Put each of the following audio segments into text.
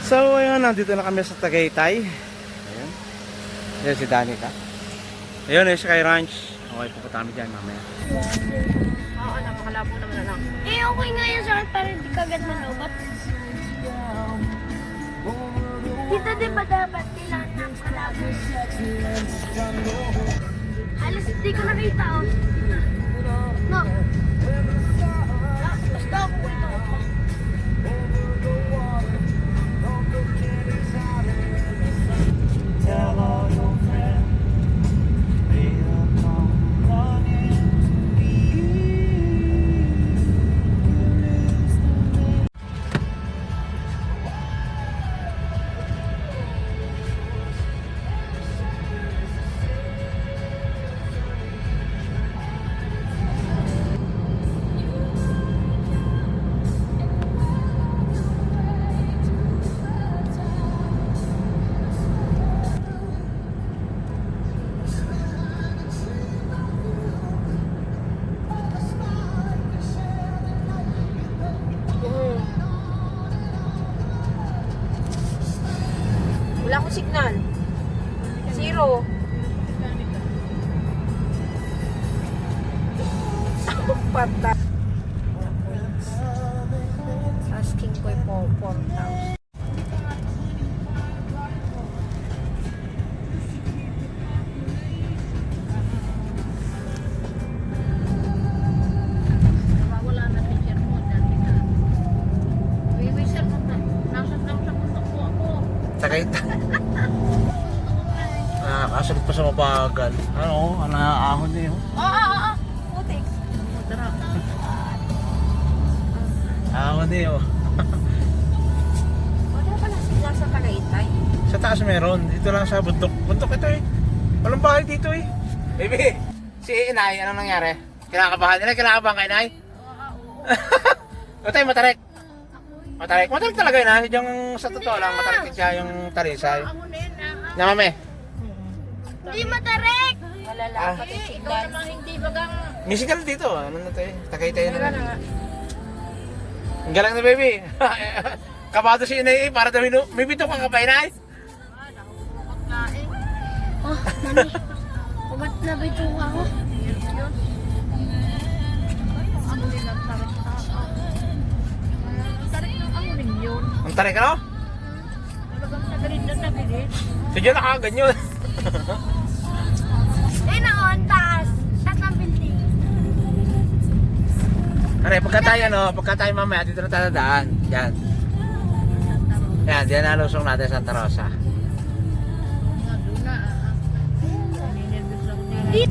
So ayun, nandito na kami sa Tagaytay. Ayun. Ayun si Danica. Ayun, ayun si Sky Ranch. Okay, pupunta kami dyan mamaya. Oo, napakalabo naman na lang. Eh, okay nga yan sa akin para hindi ka agad manubat. Dito din ba dapat kailangan ng kalabo? Halos hindi ko nakita, oh. No. Basta ako ito. Wala akong signal. Zero. Pata. Asking ko po 4,000. Wala na picture mo. May sir mo na. Nasa mundo po ako. Tagaytay. Kasunod pa sa mabagal. Ano, ahon na yun. Oo. Putik. Tara. Ahon na yun. Wala pala sila sa Tagaytay. Sa taas meron. Dito lang sa bundok. Bundok ito eh. Walang bahay dito eh. Baby, si Inay, anong nangyari? Kinakabahan nila? Kinakabahan kay Inay? O tayo, matarik. Matarik. Matarik talaga yun ha. Yung sa totoo lang, matarik siya yung talisay. Na mami. Hindi matarik! Malalapat yung signal. Ikaw naman hindi bagang... May signal dito. Ano na tayo? Tagaytay na. Ang galang na baby. Kabado si Inay eh. Para daw may bito kang kapay na eh. Oh, mami. Ugat na ba ito ako? Ang tarik ano? Sige na ganyan. Eh naon, taas. Taas ng building. Aray, pagka tayo mamaya, dito na tayo daan. Yan. Yan, diyan nalusong natin Santa Rosa. Bakit?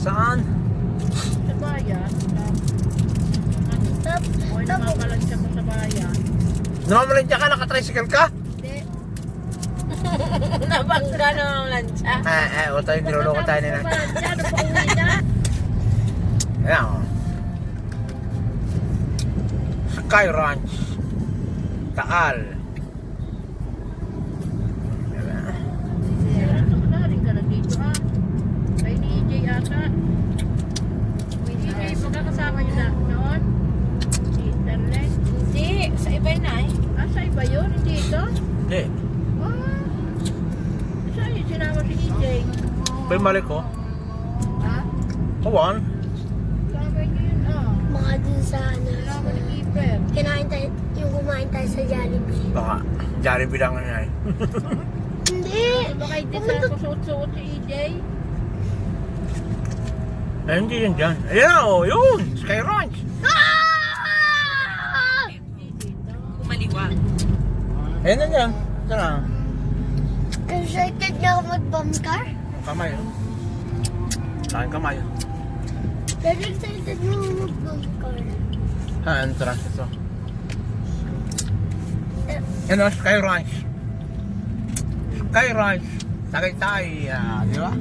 Saan? Namamalancha ka? Nakatricycle ka? Nabangga na ang lansya. O tayo, niloloko tayo nila. Ayan o. Sky Ranch. Taal. Hindi, sa iba na eh. Sa iba yun? Hindi ito? Hindi. Saan yung sinama si EJ? May mali ko. Ha? Kawan. Sama niyo yun, Mga din sa ano. Sinama ni Keeper. Kinain tayo, yung kumain tayo sa Jollibee. Baka, Jollibee lang nga eh. Hindi. Baka hindi sa kusuot-suot si EJ? Ay, hindi yan dyan. Ayan o, yun! Sky Ranch. Kumaliwa. Ayan na dyan. Ito na. Excited na ako mag-bomb car. Kamay o. Laking kamay o. Very excited na ako mag-bomb car. Entrance ito. Yan o, Sky Ranch. Sky Ranch. Tagaytay. Di ba?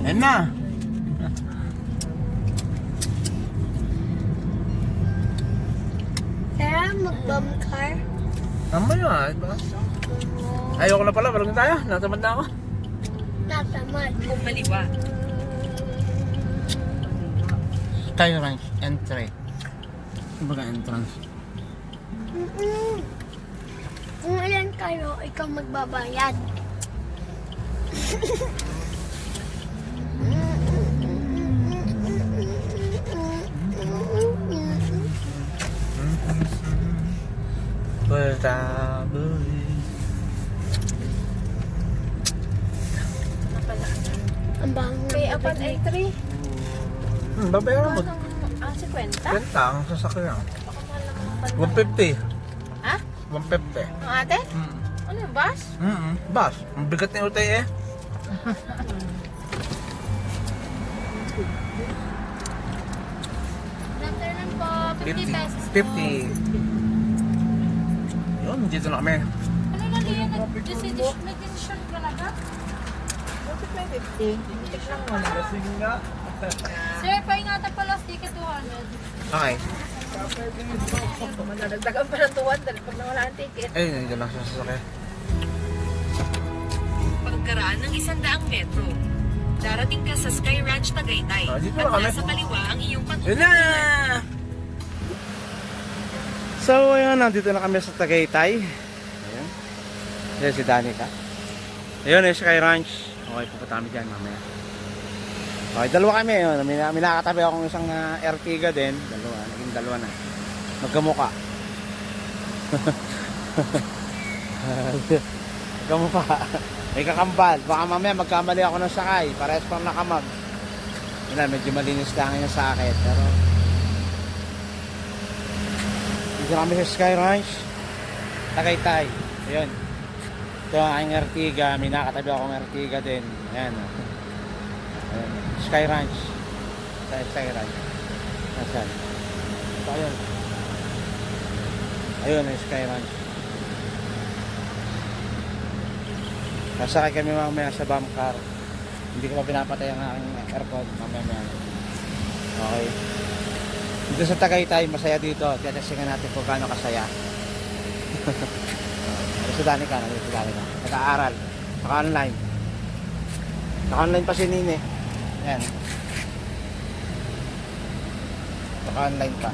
Yan na. Tara, mag-bomb car. Mamaya, diba? Ayoko na pala, balong tayo. Natamad na ako. Natamad. Kumaliwa. Sky Ranch entry. Kumbaga entrance. Kung ilan kayo, ikaw magbabayad. Ang bango. May apat ay 3. Babayaran mo. Ang 50? Kwenta ang sasakyan. Baka mahal naman ang 150. Ha? 150. Ang ate? Ano yung bus? Bas, ang bigat ni Utay eh. Afternoon po. 50 pesos po. 50. Yun, dito na kami. Ano na liyan? Nag-decision ka na ba? 50. Tignan mo na. Sir, paingatan pala ticket 200. Okay. Madadagdagan pa ng 200 pag nawala ang ticket. Ay, nandiyan lang sa sasakyan. Pagkaraan ng 100 metro. Darating ka sa Sky Ranch Tagaytay. Dito na At kami. nasa kaliwa ang iyong Yun patungo. na! So, ayun, nandito na kami sa Tagaytay. Ayun. Ayun si Danica. Ayun, yung Sky Ranch. Okay, pupunta kami dyan mamaya. Okay, dalawa kami. Ayun. May nakatabi akong isang Ertiga din. Dalawa, naging dalawa na. Magkamukha. Magkamukha. May kakambal. Baka mamaya magkamali ako ng sakay. Parehas pang nakamag. Yun na, medyo malinis lang yung sa akin. Pero dito kami sa Sky Ranch Tagaytay. Ayun. Ito ang aking Ertiga. May nakatabi akong Ertiga din. Ayan. Ayan. Sky Ranch. Sky Ranch. Nasaan? Ito ayun. Ayun ang Sky Ranch. Sasakay kami mamaya sa bomb car. Hindi ko pa pinapatay ang aking aircon. Mamaya. Okay. Dito sa Tagaytay, masaya dito. Tiyatasingan natin kung gaano kasaya. Sa Danica, nag-aaral. Naka-online. Naka-online pa si Nine. Ayan. Naka-online pa.